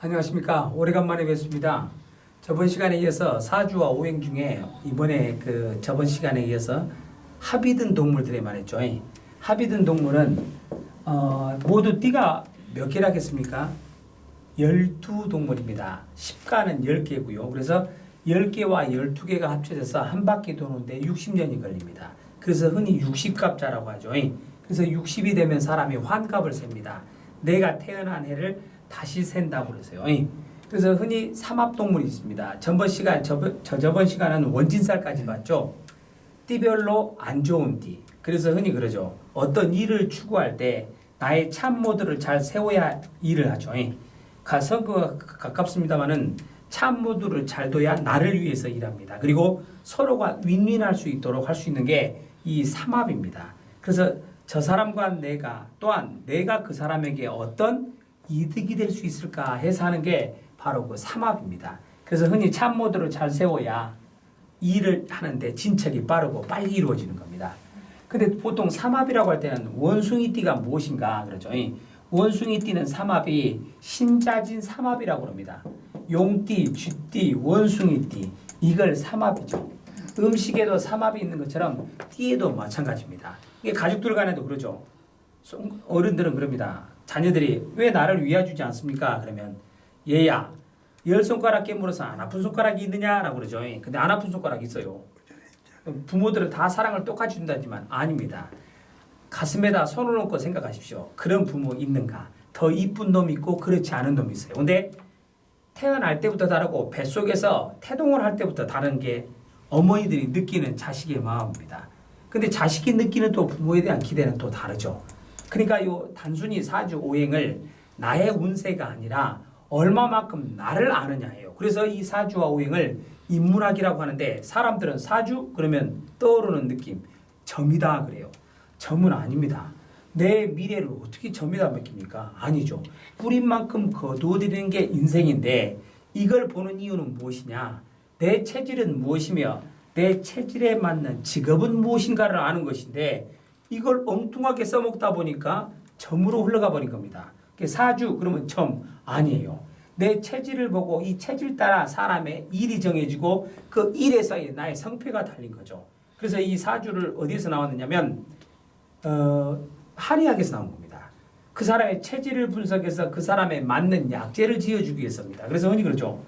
안녕하십니까. 오래간만에 뵙습니다. 저번 시간에 이어서 사주와 오행 중에 이번에 저번 시간에 이어서 합이 든 동물들에 말했죠. 합이 든 동물은 모두 띠가 몇 개라겠습니까? 12동물입니다. 10가는 10개고요. 그래서 10개와 12개가 합쳐져서 한 바퀴 도는데 60년이 걸립니다. 그래서 흔히 60갑자라고 하죠. 그래서 60이 되면 사람이 환갑을 셉니다. 내가 태어난 해를 다시 센다고 그러세요. 그래서 흔히 삼합동물이 있습니다. 저번 시간은 원진살까지 봤죠. 띠별로 안 좋은 띠. 그래서 흔히 그러죠. 어떤 일을 추구할 때 나의 참모들을 잘 세워야 일을 하죠. 선거가 가깝습니다만은 참모들을 잘 둬야 나를 위해서 일합니다. 그리고 서로가 윈윈할 수 있도록 할 수 있는 게 이 삼합입니다. 그래서 저 사람과 내가 또한 내가 그 사람에게 어떤 이득이 될 수 있을까 해서 하는 게 바로 그 삼합입니다. 그래서 흔히 참모들을 잘 세워야 일을 하는데 진척이 빠르고 빨리 이루어지는 겁니다. 근데 보통 삼합이라고 할 때는 원숭이띠가 무엇인가 그러죠. 원숭이띠는 삼합이 신자진 삼합이라고 합니다. 용띠, 쥐띠, 원숭이띠 이걸 삼합이죠. 음식에도 삼합이 있는 것처럼 띠에도 마찬가지입니다. 이게 가족들 간에도 그러죠. 어른들은 그럽니다. 자녀들이 왜 나를 위해주지 않습니까? 그러면 얘야 10손가락 깨물어서 안 아픈 손가락이 있느냐라고 그러죠. 근데 안 아픈 손가락이 있어요. 부모들은 다 사랑을 똑같이 준다지만 아닙니다. 가슴에다 손을 얹고 생각하십시오. 그런 부모 있는가? 더 이쁜 놈이 있고 그렇지 않은 놈이 있어요. 근데 태어날 때부터 다르고 뱃속에서 태동을 할 때부터 다른 게 어머니들이 느끼는 자식의 마음입니다. 근데 자식이 느끼는 또 부모에 대한 기대는 또 다르죠. 그러니까 요 단순히 사주 오행을 나의 운세가 아니라 얼마만큼 나를 아느냐예요. 그래서 이 사주와 오행을 인문학이라고 하는데 사람들은 사주 그러면 떠오르는 느낌 점이다 그래요. 점은 아닙니다. 내 미래를 어떻게 점이다 맡깁니까? 아니죠. 뿌린 만큼 거두어들이는 게 인생인데 이걸 보는 이유는 무엇이냐? 내 체질은 무엇이며 내 체질에 맞는 직업은 무엇인가를 아는 것인데 이걸 엉뚱하게 써먹다 보니까 점으로 흘러가 버린 겁니다. 사주 그러면 점 아니에요. 내 체질을 보고 이 체질 따라 사람의 일이 정해지고 그 일에서의 나의 성패가 달린 거죠. 그래서 이 사주를 어디에서 나왔느냐면 한의학에서 나온 겁니다. 그 사람의 체질을 분석해서 그 사람에 맞는 약재를 지어주기 위해서입니다. 그래서 흔히 그러죠.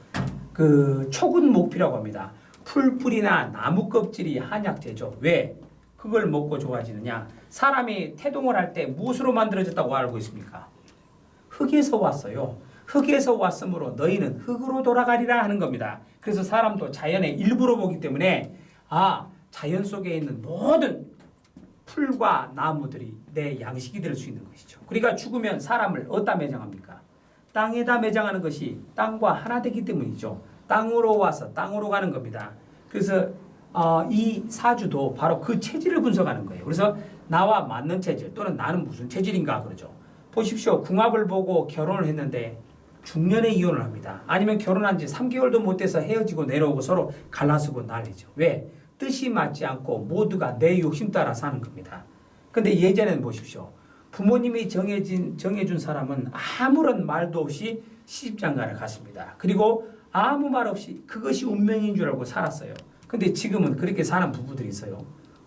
초근 목피라고 합니다. 풀뿌리나 나무 껍질이 한약재죠. 왜? 그걸 먹고 좋아지느냐? 사람이 태동을 할 때 무엇으로 만들어졌다고 알고 있습니까? 흙에서 왔어요. 흙에서 왔으므로 너희는 흙으로 돌아가리라 하는 겁니다. 그래서 사람도 자연의 일부로 보기 때문에 자연 속에 있는 모든 풀과 나무들이 내 양식이 될 수 있는 것이죠. 그러니까 죽으면 사람을 어디다 매장합니까? 땅에다 매장하는 것이 땅과 하나 되기 때문이죠. 땅으로 와서 땅으로 가는 겁니다. 그래서 이 사주도 바로 그 체질을 분석하는 거예요. 그래서 나와 맞는 체질 또는 나는 무슨 체질인가 그러죠. 보십시오. 궁합을 보고 결혼을 했는데 중년에 이혼을 합니다. 아니면 결혼한 지 3개월도 못 돼서 헤어지고 내려오고 서로 갈라서고 난리죠. 왜? 뜻이 맞지 않고 모두가 내 욕심 따라 사는 겁니다. 근데 예전에는 보십시오. 부모님이 정해준 사람은 아무런 말도 없이 시집장가를 갔습니다. 그리고 아무 말 없이 그것이 운명인 줄 알고 살았어요. 근데 지금은 그렇게 사는 부부들이 있어요.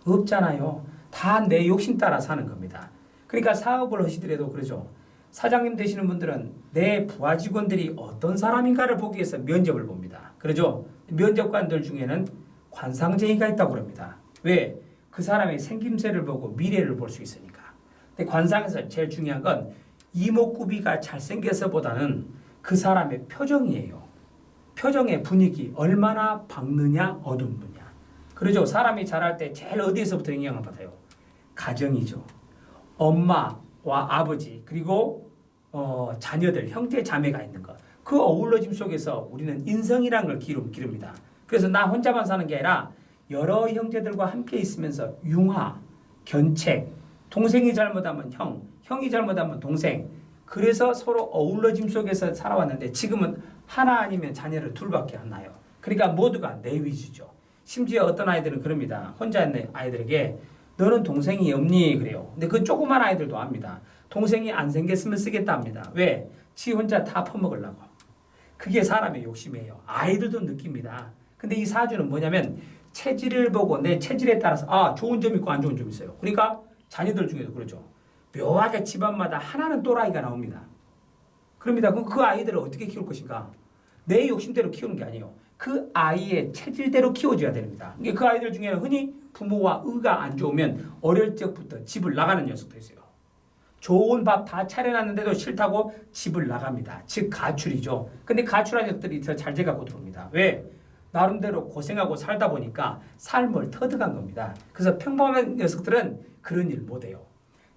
없잖아요. 다 내 욕심 따라 사는 겁니다. 그러니까 사업을 하시더라도 그러죠. 사장님 되시는 분들은 내 부하 직원들이 어떤 사람인가를 보기 위해서 면접을 봅니다. 그러죠. 면접관들 중에는 관상쟁이가 있다고 합니다. 왜? 그 사람의 생김새를 보고 미래를 볼 수 있으니까. 근데 관상에서 제일 중요한 건 이목구비가 잘생겨서보다는 그 사람의 표정이에요. 표정의 분위기 얼마나 밝느냐 어둡느냐. 그러죠. 사람이 자랄 때 제일 어디에서부터 영향을 받아요? 가정이죠. 엄마와 아버지 그리고 자녀들 형제 자매가 있는 것. 그 어우러짐 속에서 우리는 인성이라는 걸 기릅니다. 그래서 나 혼자만 사는 게 아니라 여러 형제들과 함께 있으면서 융화, 견책, 동생이 잘못하면 형, 형이 잘못하면 동생. 그래서 서로 어우러짐 속에서 살아왔는데 지금은 하나 아니면 자녀를 둘밖에 안 낳아요. 그러니까 모두가 내 위주죠. 심지어 어떤 아이들은 그럽니다. 혼자 있는 아이들에게 너는 동생이 없니? 그래요. 근데 그 조그만 아이들도 압니다. 동생이 안 생겼으면 쓰겠다 합니다. 왜? 지 혼자 다 퍼먹으려고. 그게 사람의 욕심이에요. 아이들도 느낍니다. 근데 이 사주는 뭐냐면 체질을 보고 내 체질에 따라서 좋은 점이 있고 안 좋은 점이 있어요. 그러니까 자녀들 중에도 그러죠. 묘하게 집안마다 하나는 또라이가 나옵니다. 그럽니다. 그럼 그 아이들을 어떻게 키울 것인가? 내 욕심대로 키우는 게 아니에요. 그 아이의 체질대로 키워줘야 됩니다. 그 아이들 중에는 흔히 부모와 의가 안 좋으면 어릴 적부터 집을 나가는 녀석도 있어요. 좋은 밥 다 차려놨는데도 싫다고 집을 나갑니다. 즉 가출이죠. 근데 가출한 녀석들이 더 잘 돼가고 들어옵니다. 왜? 나름대로 고생하고 살다 보니까 삶을 터득한 겁니다. 그래서 평범한 녀석들은 그런 일 못해요.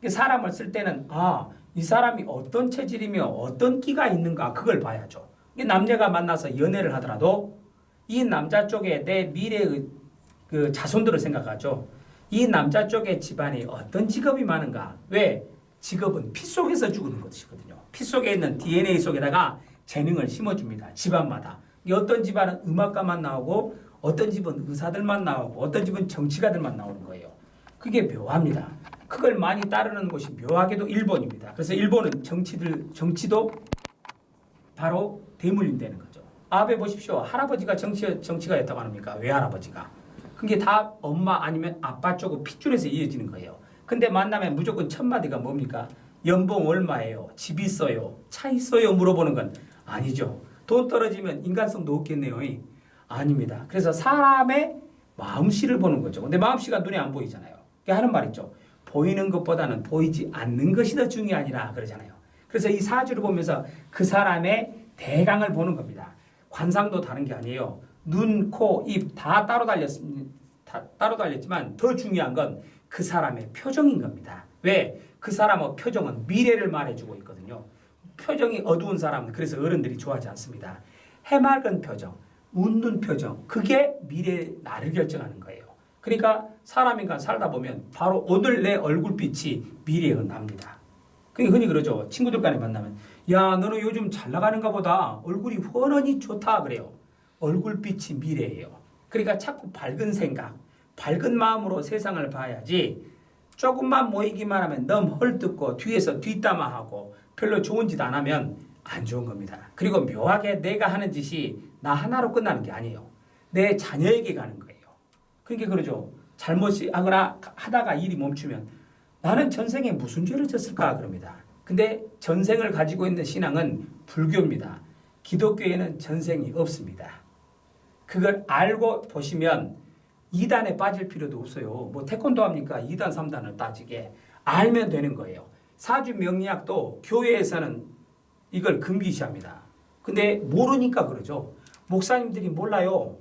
사람을 쓸 때는 이 사람이 어떤 체질이며 어떤 끼가 있는가 그걸 봐야죠. 남녀가 만나서 연애를 하더라도 이 남자 쪽에 내 미래의 그 자손들을 생각하죠. 이 남자 쪽의 집안이 어떤 직업이 많은가. 왜? 직업은 피 속에서 죽는 것이거든요. 피 속에 있는 DNA 속에다가 재능을 심어줍니다. 집안마다. 어떤 집안은 음악가만 나오고 어떤 집은 의사들만 나오고 어떤 집은 정치가들만 나오는 거예요. 그게 묘합니다. 그걸 많이 따르는 곳이 묘하게도 일본입니다. 그래서 일본은 정치도 바로 대물림 되는 거죠. 아베 보십시오. 할아버지가 정치가였다고 합니까? 외할아버지가. 그게 다 엄마 아니면 아빠 쪽의 핏줄에서 이어지는 거예요. 근데 만나면 무조건 첫 마디가 뭡니까? 연봉 얼마예요? 집 있어요? 차 있어요? 물어보는 건 아니죠. 돈 떨어지면 인간성도 없겠네요. 아닙니다. 그래서 사람의 마음씨를 보는 거죠. 근데 마음씨가 눈에 안 보이잖아요. 하는 말 있죠. 보이는 것보다는 보이지 않는 것이 더 중요하니라 그러잖아요. 그래서 이 사주를 보면서 그 사람의 대강을 보는 겁니다. 관상도 다른 게 아니에요. 눈, 코, 입 다 따로 달렸지만 더 중요한 건 그 사람의 표정인 겁니다. 왜? 그 사람의 표정은 미래를 말해주고 있거든요. 표정이 어두운 사람은 그래서 어른들이 좋아하지 않습니다. 해맑은 표정, 웃는 표정, 그게 미래의 나를 결정하는 거예요. 그러니까 사람인가 살다 보면 바로 오늘 내 얼굴빛이 미래에 납니다. 흔히 그러죠. 친구들 간에 만나면 야 너는 요즘 잘 나가는가 보다. 얼굴이 훤히 좋다 그래요. 얼굴빛이 미래예요. 그러니까 자꾸 밝은 생각, 밝은 마음으로 세상을 봐야지 조금만 모이기만 하면 너무 헐뜯고 뒤에서 뒷담화하고 별로 좋은 짓 안 하면 안 좋은 겁니다. 그리고 묘하게 내가 하는 짓이 나 하나로 끝나는 게 아니에요. 내 자녀에게 가는 거예요. 그러니까 그러죠. 잘못이 하거나 하다가 일이 멈추면 나는 전생에 무슨 죄를 졌을까 그럽니다. 근데 전생을 가지고 있는 신앙은 불교입니다. 기독교에는 전생이 없습니다. 그걸 알고 보시면 2단에 빠질 필요도 없어요. 뭐 태권도 합니까? 2단, 3단을 따지게 알면 되는 거예요. 사주 명리학도 교회에서는 이걸 금기시합니다. 근데 모르니까 그러죠. 목사님들이 몰라요.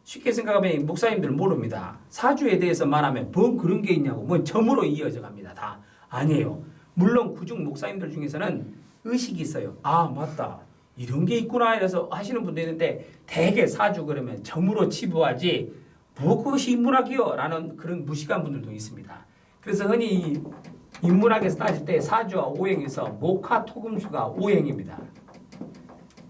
쉽게 생각하면 목사님들 모릅니다. 사주에 대해서 말하면 뭔 그런 게 있냐고 뭐 점으로 이어져 갑니다. 다 아니에요. 물론 그중 목사님들 중에서는 의식이 있어요. 맞다. 이런 게 있구나 이래서 하시는 분도 있는데 대개 사주 그러면 점으로 치부하지 뭐 그것이 인문학이요? 라는 그런 무식한 분들도 있습니다. 그래서 흔히 인문학에서 따질 때 사주와 오행에서 목화토금수가 오행입니다.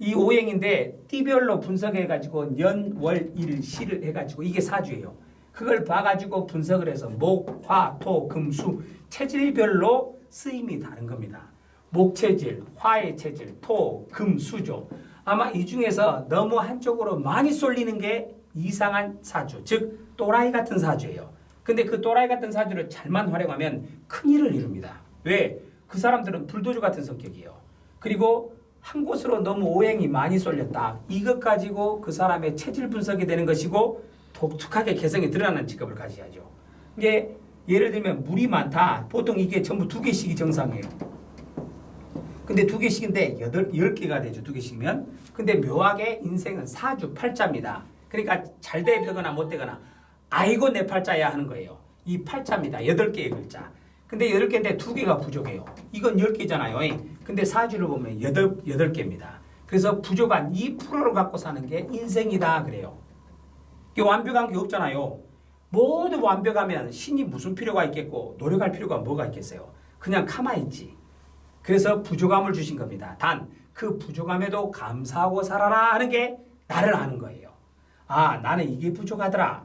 이 오행인데 띠별로 분석해가지고 년, 월, 일, 시를 해가지고 이게 사주예요. 그걸 봐가지고 분석을 해서 목, 화, 토, 금, 수 체질별로 쓰임이 다른 겁니다. 목체질, 화의 체질, 토, 금, 수죠. 아마 이 중에서 너무 한쪽으로 많이 쏠리는 게 이상한 사주, 즉 또라이 같은 사주예요. 근데 그 또라이 같은 사주를 잘만 활용하면 큰일을 이룹니다. 왜? 그 사람들은 불도저 같은 성격이에요. 그리고 한 곳으로 너무 오행이 많이 쏠렸다. 이것 가지고 그 사람의 체질 분석이 되는 것이고 독특하게 개성이 드러나는 직업을 가져야죠. 이게 예를 들면 물이 많다. 보통 이게 전부 2개씩이 정상이에요. 근데 2개씩인데 10개가 되죠. 2개씩이면. 근데 묘하게 인생은 사주 팔자입니다. 그러니까 잘 되거나 못 되거나 아이고 내 팔자야 하는 거예요. 이 팔자입니다. 8개의 글자. 근데 8개인데 2개가 부족해요. 이건 10개잖아요. 근데 사주를 보면 8개입니다. 그래서 부족한 2%를 갖고 사는 게 인생이다 그래요. 이게 완벽한 게 없잖아요. 모두 완벽하면 신이 무슨 필요가 있겠고 노력할 필요가 뭐가 있겠어요. 그냥 가만히 있지. 그래서 부족함을 주신 겁니다. 단 그 부족함에도 감사하고 살아라 하는 게 나를 아는 거예요. 나는 이게 부족하더라.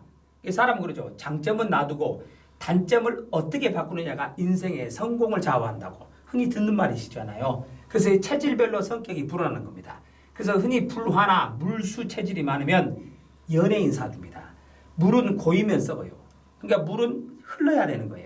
사람은 그러죠. 장점은 놔두고 단점을 어떻게 바꾸느냐가 인생의 성공을 좌우한다고 흔히 듣는 말이시잖아요. 그래서 체질별로 성격이 불어나는 겁니다. 그래서 흔히 불화나 물수 체질이 많으면 연예인 사주입니다. 물은 고이면 썩어요. 그러니까 물은 흘러야 되는 거예요.